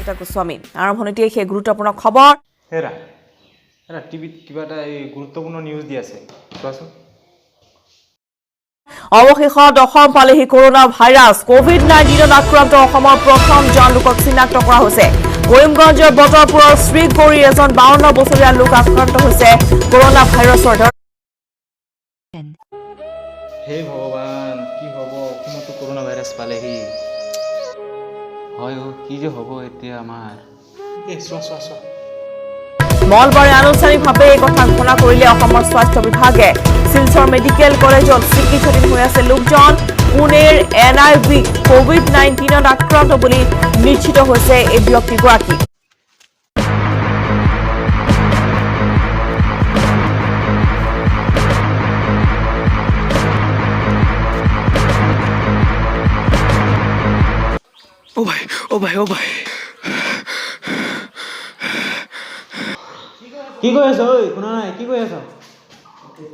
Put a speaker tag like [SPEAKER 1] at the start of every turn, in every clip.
[SPEAKER 1] সুস্মিতা গোস্বামী আৰম্ভণিতে সেই গুৰুত্বপূৰ্ণ খবৰ
[SPEAKER 2] হেৰা হেৰা টিভিত কিবা এটা গুৰুত্বপূৰ্ণ নিউজ দি আছে কোৱাচোন
[SPEAKER 1] অৱশেষত অসম পালেহি কৰোনা ভাইৰাছ কোভিড-19ত আক্ৰান্ত অসমৰ প্ৰথম জন লোকক চিনাক্ত কৰা হৈছে কৰিমগঞ্জৰ বজৰপুৰৰ শ্ৰীগৌৰী এজন 52 বছৰীয়া লোক আক্ৰান্ত হৈছে কৰোনা ভাইৰাছৰ
[SPEAKER 2] হে ভগৱান কি হ'ব অসমতো কৰোনা ভাইৰাছ পালেহি হয় কি যে হ'ব এতিয়া আমাৰ চোৱা
[SPEAKER 1] মঙলবাৰে আনুষ্ঠানিকভাৱে এই কথা ঘোষণা কৰিলে অসমৰ স্বাস্থ্য বিভাগে শিলচৰ মেডিকেল কলেজত চিকিৎসাধীন হৈ আছে লোকজন পুনেৰ NIV কোভিড-19ত আক্ৰান্ত বুলি নিশ্চিত হৈছে এই ব্যক্তিগৰাকী
[SPEAKER 3] ও ভাই
[SPEAKER 2] কি কৈ আছ ঐ শুনা নাই কি কৈ আছ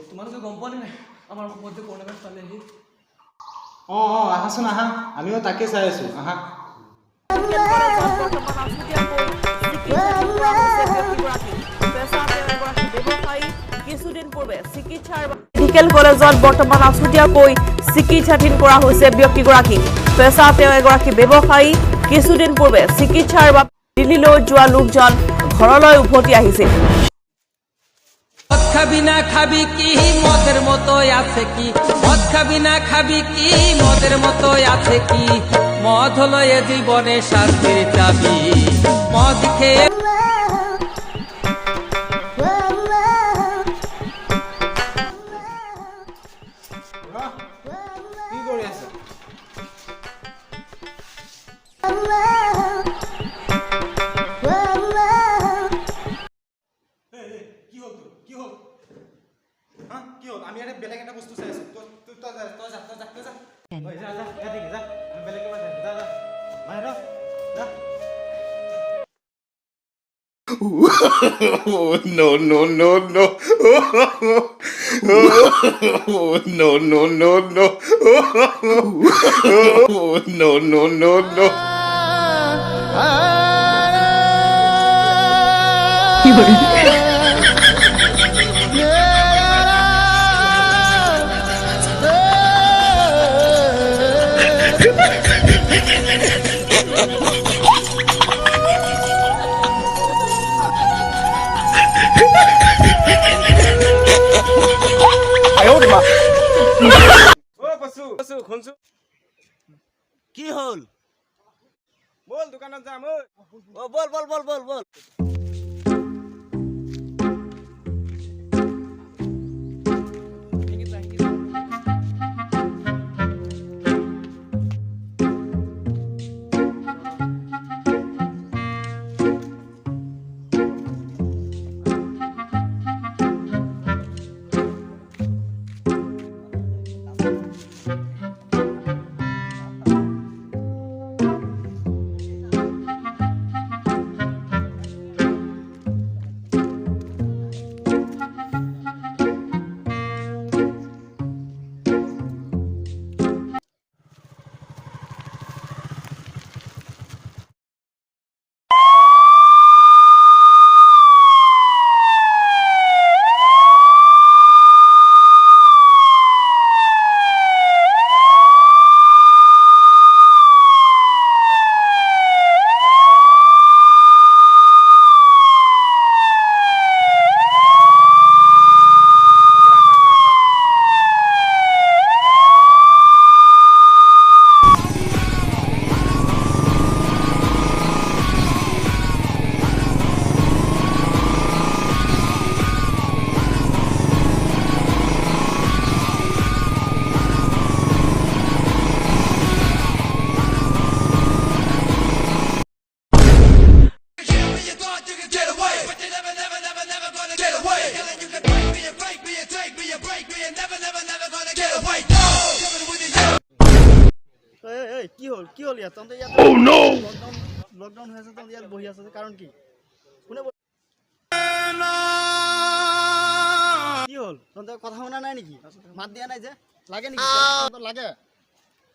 [SPEAKER 3] তোমালোকে গম পোৱা নাই আমাৰ অসমত যে কৰোনা ভাইৰাছ পালেহি
[SPEAKER 2] আহাচোন আহা আমিও তাকে চাই আছো আহা
[SPEAKER 1] মেডিকেল কলেজত বৰ্তমান আছুতীয়াকৈ চিকিৎসাধীন কৰা হৈছে ব্যক্তিগৰাকী পেছা তেওঁ এগৰাকী ব্যৱসায়ী কিছুদিন পূৰ্বে চিকিৎসাৰ বাবে দিল্লীলৈ যোৱা লোকজন ঘৰলৈ উভতি আহিছিল
[SPEAKER 4] খাবি না খাবি কি মদের মতো আছে কি মদ খাবি না খাবি কি মদের মতো আছে কি মদ হলো এ জীবনে শান্তির চাবি মদ খেয়ে
[SPEAKER 2] কি কৰি আছ কি হ'ল আমি এটা বেলেগ এটা বস্তু চাই আছো তই যা বেলেগ কিবা যা বাহিৰ যা
[SPEAKER 5] Oh, no. Oh, no. Oh, no.
[SPEAKER 3] কি হল
[SPEAKER 2] বল দোকানত যাম
[SPEAKER 3] বল কি হল ইয়াত তহঁতে ইয়াত লকডাউন হৈ আছে তহঁতে ইয়াত বহি আছে কাৰণ কি কোনে কি হল তহঁতে কথা শুনা নাই নেকি মাত দিয়া নাই যে লাগে নেকি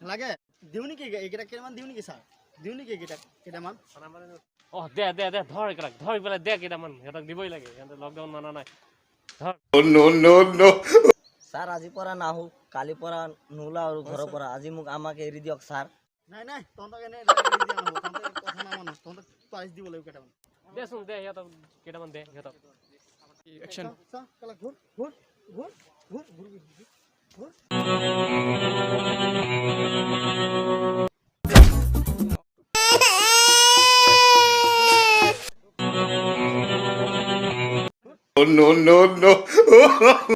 [SPEAKER 3] লাগে দিওঁ নেকি এইকেইটা কেইটামান দিওঁ নেকি ছাৰ দিওঁ নেকি এইকেইটা কেইটামান
[SPEAKER 6] দে দে দে ধৰ এইবিলাক ধৰি পেলাই দে কেইটামান সিহঁতক দিবই লাগে সিহঁতে লকডাউন মানা নাই
[SPEAKER 5] no, no, no.
[SPEAKER 7] ছাৰ আজিৰ পৰা নাহো কালিৰ পৰা নোলাও আৰু ঘৰৰ পৰা আজি মোক আমাক এৰি দিয়ক ছাৰ
[SPEAKER 3] নাই নাই তহঁতক এনে এৰি দিয়া নহ'ব তহঁতে কথা নামানো তহঁতক প্ৰাইজ দিব লাগিব কেইটামান
[SPEAKER 6] দেচোন দে সিহঁতক কেইটামান দে সিহঁতক
[SPEAKER 2] একশ্যন
[SPEAKER 3] চা কেলা ঘূৰ ঘূৰ ঘূৰ ঘূৰ ঘূৰ ঘূৰ
[SPEAKER 5] No, no, no, no.